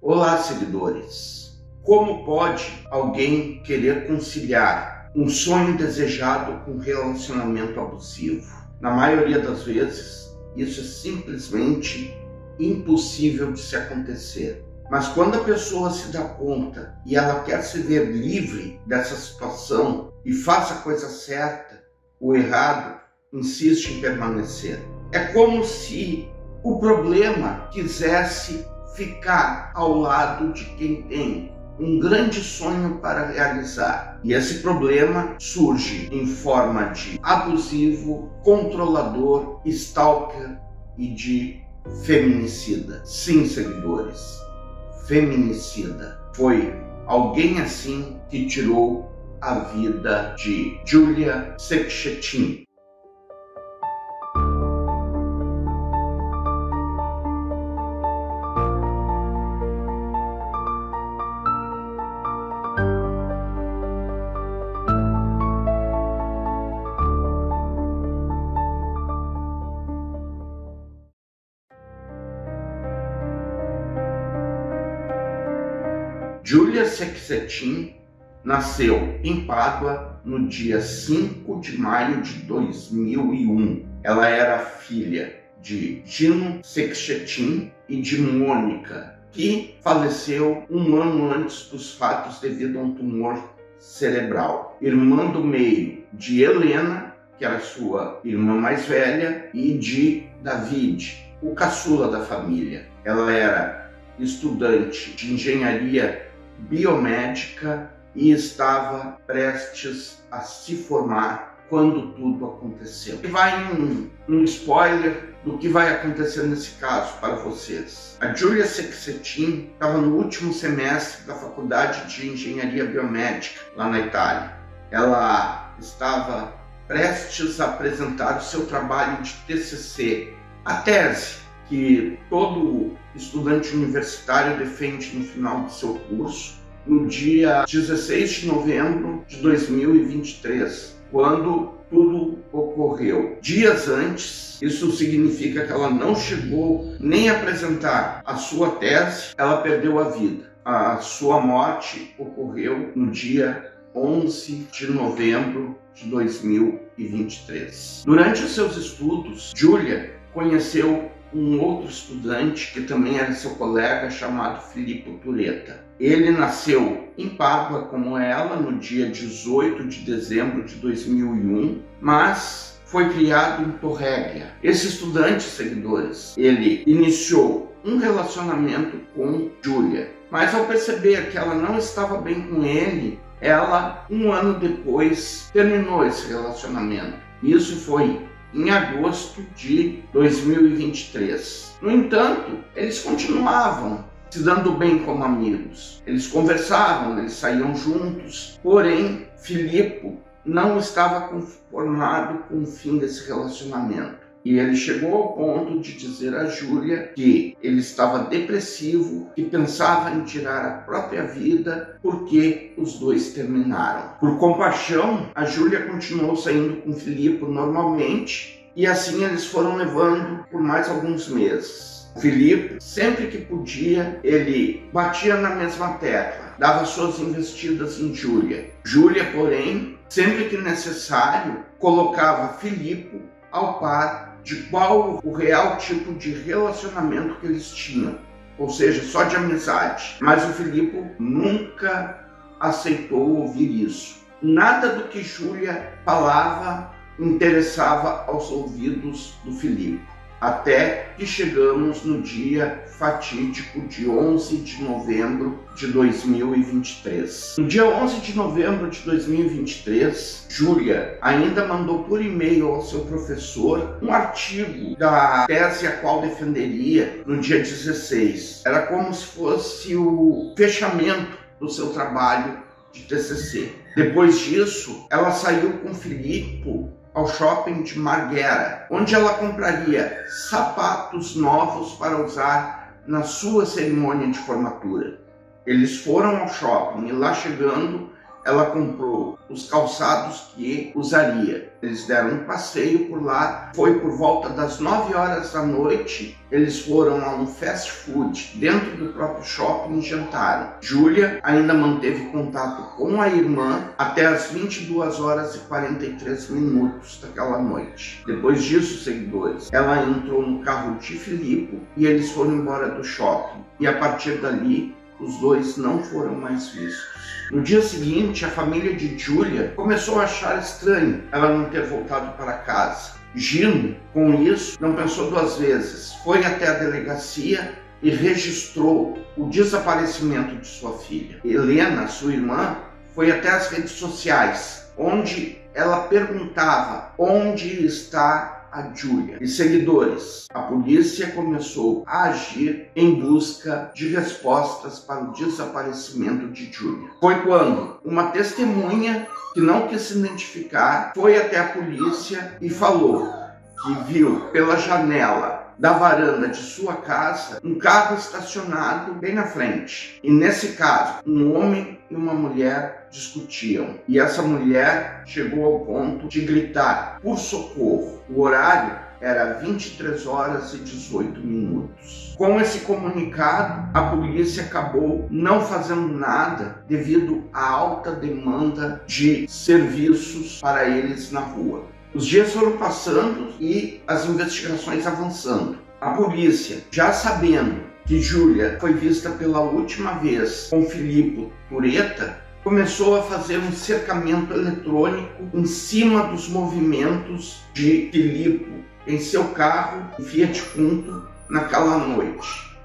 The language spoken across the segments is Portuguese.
Olá, seguidores! Como pode alguém querer conciliar um sonho desejado com um relacionamento abusivo? Na maioria das vezes, isso é simplesmente impossível de se acontecer. Mas quando a pessoa se dá conta e ela quer se ver livre dessa situação e faz a coisa certa, o errado insiste em permanecer. É como se o problema quisesse ficar ao lado de quem tem um grande sonho para realizar. E esse problema surge em forma de abusivo, controlador, stalker e de feminicida. Sim, seguidores, feminicida. Foi alguém assim que tirou a vida de Julia Sekshetin. Julia Sekshetin nasceu em Pádua no dia 5 de maio de 2001. Ela era filha de Gino Sekshetin e de Mônica, que faleceu um ano antes dos fatos devido a um tumor cerebral. Irmã do meio de Helena, que era sua irmã mais velha, e de David, o caçula da família. Ela era estudante de engenharia biomédica e estava prestes a se formar quando tudo aconteceu. E vai um spoiler do que vai acontecer nesse caso para vocês. A Julia Sekshetin estava no último semestre da faculdade de engenharia biomédica lá na Itália. Ela estava prestes a apresentar o seu trabalho de TCC, a tese que todo estudante universitário defende no final do seu curso, no dia 16 de novembro de 2023, quando tudo ocorreu. Dias antes, isso significa que ela não chegou nem a apresentar a sua tese, ela perdeu a vida. A sua morte ocorreu no dia 11 de novembro de 2023. Durante os seus estudos, Julia conheceu um outro estudante que também era seu colega, chamado Filippo Turetta. Ele nasceu em Pádua como ela no dia 18 de dezembro de 2001, mas foi criado em Torreglia. Esse estudante, seguidores, ele iniciou um relacionamento com Julia, mas ao perceber que ela não estava bem com ele, ela, um ano depois, terminou esse relacionamento. Isso foi em agosto de 2023. No entanto, eles continuavam se dando bem como amigos. Eles conversavam, eles saíam juntos. Porém, Filippo não estava conformado com o fim desse relacionamento. E ele chegou ao ponto de dizer a Julia que ele estava depressivo, que pensava em tirar a própria vida porque os dois terminaram. Por compaixão, a Julia continuou saindo com Filippo normalmente e assim eles foram levando por mais alguns meses. Filippo, sempre que podia, ele batia na mesma tecla, dava suas investidas em Julia. Julia, porém, sempre que necessário, colocava Filippo ao par de qual o real tipo de relacionamento que eles tinham, ou seja, só de amizade. Mas o Filippo nunca aceitou ouvir isso. Nada do que Julia falava interessava aos ouvidos do Filippo, até que chegamos no dia fatídico de 11 de novembro de 2023. No dia 11 de novembro de 2023, Julia ainda mandou por e-mail ao seu professor um artigo da tese a qual defenderia no dia 16. Era como se fosse o fechamento do seu trabalho de TCC. Depois disso, ela saiu com Filippo ao shopping de Marghera, onde ela compraria sapatos novos para usar na sua cerimônia de formatura. Eles foram ao shopping e lá chegando, ela comprou os calçados que usaria. Eles deram um passeio por lá, foi por volta das 9 horas da noite, eles foram a um fast food dentro do próprio shopping e jantaram. Júlia ainda manteve contato com a irmã até as 22 horas e 43 minutos daquela noite. Depois disso, seguidores, ela entrou no carro de Filippo e eles foram embora do shopping. E a partir dali, os dois não foram mais vistos. No dia seguinte, a família de Júlia começou a achar estranho ela não ter voltado para casa. Gino, com isso, não pensou duas vezes. Foi até a delegacia e registrou o desaparecimento de sua filha. Helena, sua irmã, foi até as redes sociais, onde ela perguntava onde está a Júlia. E seguidores, a polícia começou a agir em busca de respostas para o desaparecimento de Júlia. Foi quando uma testemunha que não quis se identificar foi até a polícia e falou que viu pela janela da varanda de sua casa um carro estacionado bem na frente. E nesse caso, um homem e uma mulher discutiam. E essa mulher chegou ao ponto de gritar por socorro. O horário era 23 horas e 18 minutos. Com esse comunicado, a polícia acabou não fazendo nada devido à alta demanda de serviços para eles na rua. Os dias foram passando e as investigações avançando. A polícia, já sabendo que Júlia foi vista pela última vez com Filippo Tureta, começou a fazer um cercamento eletrônico em cima dos movimentos de Filippo em seu carro Fiat Punto naquela noite.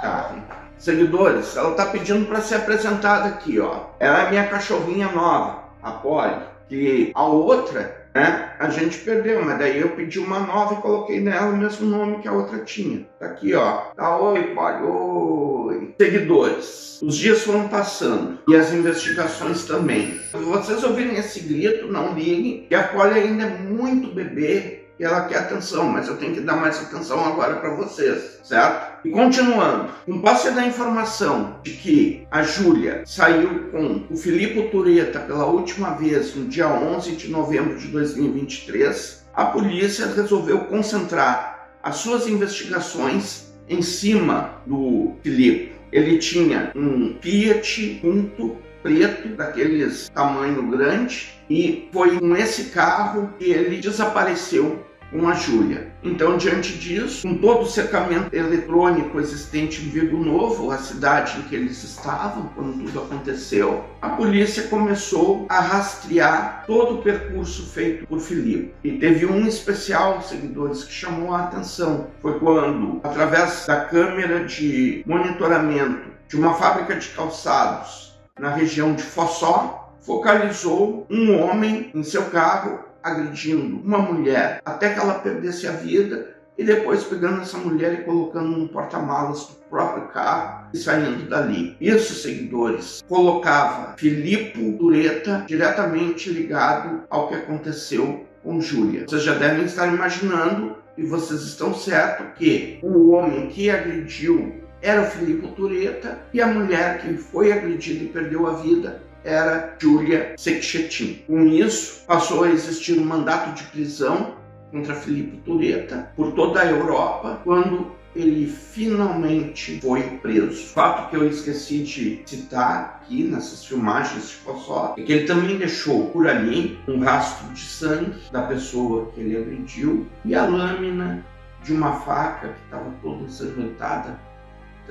Tá. Seguidores, ela está pedindo para ser apresentada aqui, ó. Ela é minha cachorrinha nova, a Polly. Que a outra, né, a gente perdeu, mas daí eu pedi uma nova e coloquei nela o mesmo nome que a outra tinha. Tá aqui, ó. Tá, oi, Polly, oi. Seguidores, os dias foram passando e as investigações também. Se vocês ouvirem esse grito, não liguem, que a Polly ainda é muito bebê e ela quer atenção, mas eu tenho que dar mais atenção agora para vocês, certo? E continuando, com posse da informação de que a Júlia saiu com o Filippo Tureta pela última vez no dia 11 de novembro de 2023, a polícia resolveu concentrar as suas investigações em cima do Filippo. Ele tinha um Fiat Punto preto, daqueles tamanho grande, e foi com esse carro que ele desapareceu com a Júlia. Então, diante disso, com todo o cercamento eletrônico existente em Vigo Novo, a cidade em que eles estavam quando tudo aconteceu, a polícia começou a rastrear todo o percurso feito por Filippo. E teve um especial, seguidores, que chamou a atenção. Foi quando, através da câmera de monitoramento de uma fábrica de calçados na região de Fossó, focalizou um homem em seu carro agredindo uma mulher até que ela perdesse a vida e depois pegando essa mulher e colocando no porta-malas do próprio carro e saindo dali. Isso, seguidores, colocava Filippo Tureta diretamente ligado ao que aconteceu com Júlia. Vocês já devem estar imaginando, e vocês estão certos, que o homem que agrediu era o Filippo Tureta e a mulher que foi agredida e perdeu a vida era Júlia Cecchettin. Com isso, passou a existir um mandato de prisão contra Filippo Tureta por toda a Europa, quando ele finalmente foi preso. Fato que eu esqueci de citar aqui nessas filmagens de Fossó é que ele também deixou por ali um rastro de sangue da pessoa que ele agrediu e a lâmina de uma faca que estava toda ensanguentada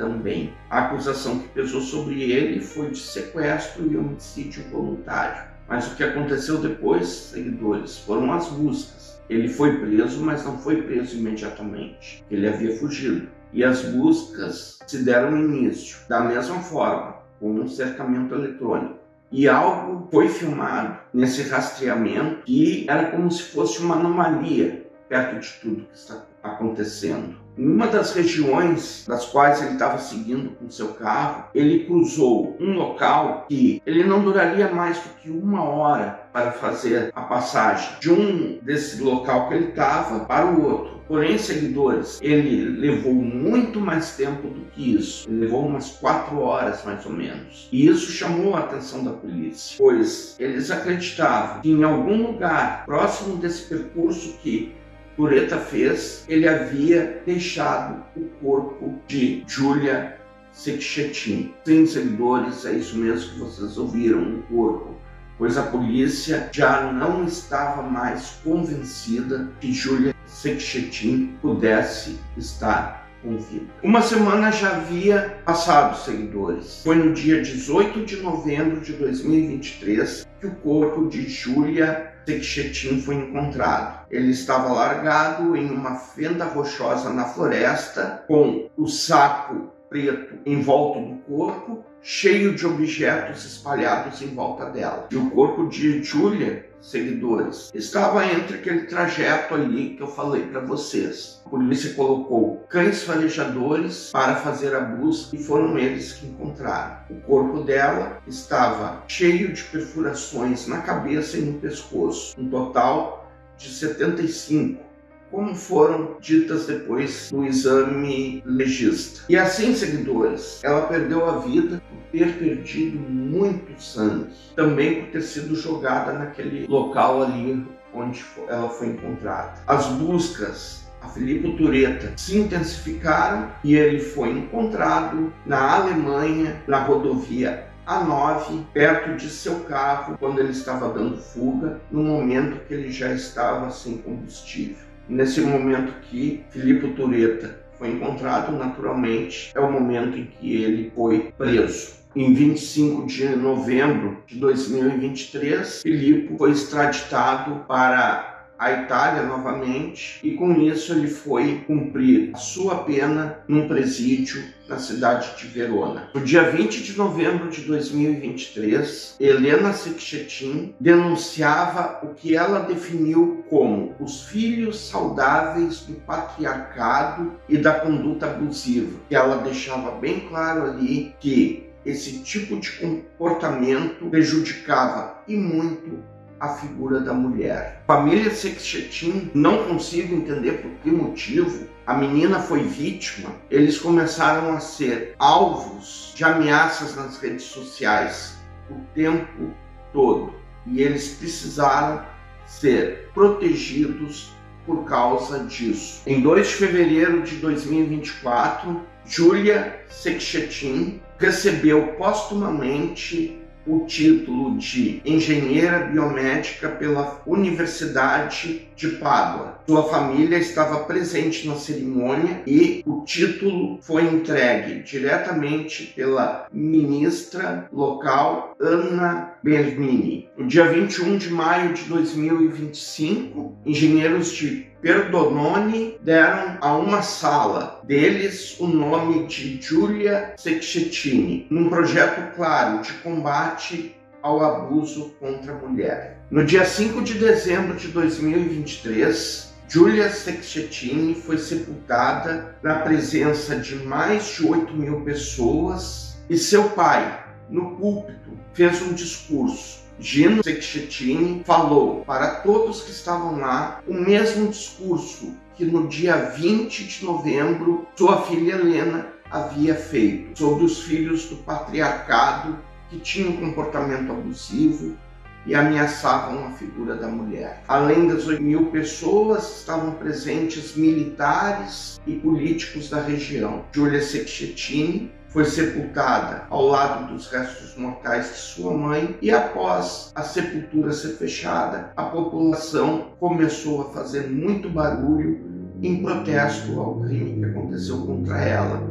também. A acusação que pesou sobre ele foi de sequestro e homicídio voluntário. Mas o que aconteceu depois, seguidores, foram as buscas. Ele foi preso, mas não foi preso imediatamente. Ele havia fugido. E as buscas se deram início da mesma forma, com um cercamento eletrônico. E algo foi filmado nesse rastreamento que era como se fosse uma anomalia perto de tudo que está acontecendo. Em uma das regiões das quais ele estava seguindo com seu carro, ele cruzou um local que ele não duraria mais do que 1 hora para fazer a passagem de um desse local que ele estava para o outro. Porém, seguidores, ele levou muito mais tempo do que isso. Ele levou umas 4 horas, mais ou menos. E isso chamou a atenção da polícia, pois eles acreditavam que em algum lugar próximo desse percurso que Tureta fez, ele havia deixado o corpo de Julia Sekshetin. Sim, seguidores, é isso mesmo que vocês ouviram, o corpo. Pois a polícia já não estava mais convencida que Julia Sekshetin pudesse estar com vida. Uma semana já havia passado, seguidores. Foi no dia 18 de novembro de 2023 que o corpo de Julia Sekshetin foi encontrado. Ele estava largado em uma fenda rochosa na floresta, com o saco preto em volta do corpo, cheio de objetos espalhados em volta dela. E o corpo de Julia, seguidores, estava entre aquele trajeto ali que eu falei para vocês. A polícia colocou cães farejadores para fazer a busca e foram eles que encontraram. O corpo dela estava cheio de perfurações na cabeça e no pescoço, um total de 75. Como foram ditas depois no exame legista. E assim, seguidores, ela perdeu a vida por ter perdido muito sangue, também por ter sido jogada naquele local ali onde ela foi encontrada. As buscas a Filippo Tureta se intensificaram e ele foi encontrado na Alemanha, na rodovia A9, perto de seu carro, quando ele estava dando fuga, no momento que ele já estava sem combustível. Nesse momento que Filippo Tureta foi encontrado, naturalmente, é o momento em que ele foi preso. Em 25 de novembro de 2023, Filippo foi extraditado para a Itália novamente e com isso ele foi cumprir a sua pena num presídio na cidade de Verona. No dia 20 de novembro de 2023, Helena Sekshetin denunciava o que ela definiu como os filhos saudáveis do patriarcado e da conduta abusiva. E ela deixava bem claro ali que esse tipo de comportamento prejudicava e muito a figura da mulher. A família Sekshetin não consigo entender por que motivo a menina foi vítima. Eles começaram a ser alvos de ameaças nas redes sociais o tempo todo e eles precisaram ser protegidos por causa disso. Em 2 de fevereiro de 2024, Julia Sekshetin recebeu póstumamente o título de engenheira biomédica pela Universidade de Pádua. Sua família estava presente na cerimônia e o título foi entregue diretamente pela ministra local Anna Bernini. No dia 21 de maio de 2025, engenheiros de Perdonone deram a uma sala deles o nome de Julia Sekshetin, num projeto claro de combate ao abuso contra a mulher. No dia 5 de dezembro de 2023, Julia Sekshetin foi sepultada na presença de mais de 8.000 pessoas e seu pai, no púlpito, fez um discurso. Gino Sekshetin falou para todos que estavam lá o mesmo discurso que no dia 20 de novembro sua filha Helena havia feito sobre os filhos do patriarcado que tinham comportamento abusivo e ameaçavam a figura da mulher. Além das 8.000 pessoas, estavam presentes militares e políticos da região. Julia Sekshetin foi sepultada ao lado dos restos mortais de sua mãe e após a sepultura ser fechada, a população começou a fazer muito barulho em protesto ao crime que aconteceu contra ela,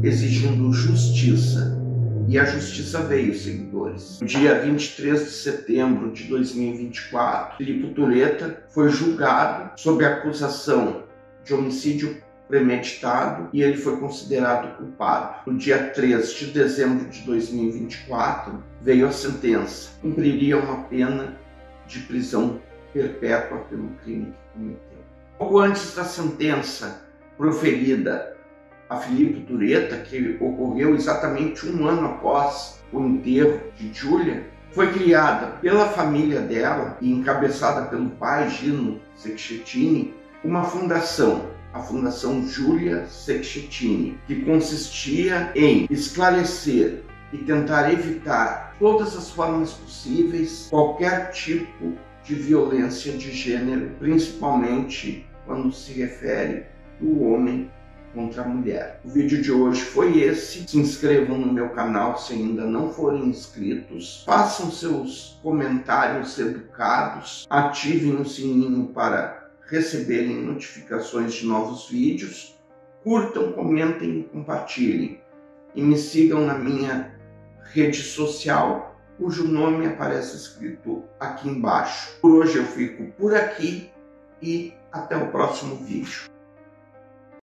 exigindo justiça. E a justiça veio, seguidores. No dia 23 de setembro de 2024, Filippo Tureta foi julgado sob a acusação de homicídio premeditado e ele foi considerado culpado. No dia 3 de dezembro de 2024, veio a sentença. Cumpriria uma pena de prisão perpétua pelo crime que cometeu. Pouco antes da sentença, proferida a Filipe Tureta, que ocorreu exatamente um ano após o enterro de Giulia, foi criada pela família dela e encabeçada pelo pai, Gino Cecchettin, uma fundação, a Fundação Giulia Cecchettin, que consistia em esclarecer e tentar evitar todas as formas possíveis qualquer tipo de violência de gênero, principalmente quando se refere ao homem contra a mulher. O vídeo de hoje foi esse. Se inscrevam no meu canal se ainda não forem inscritos. Façam seus comentários educados. Ativem o sininho para receberem notificações de novos vídeos. Curtam, comentem e compartilhem. E me sigam na minha rede social, cujo nome aparece escrito aqui embaixo. Por hoje eu fico por aqui e até o próximo vídeo.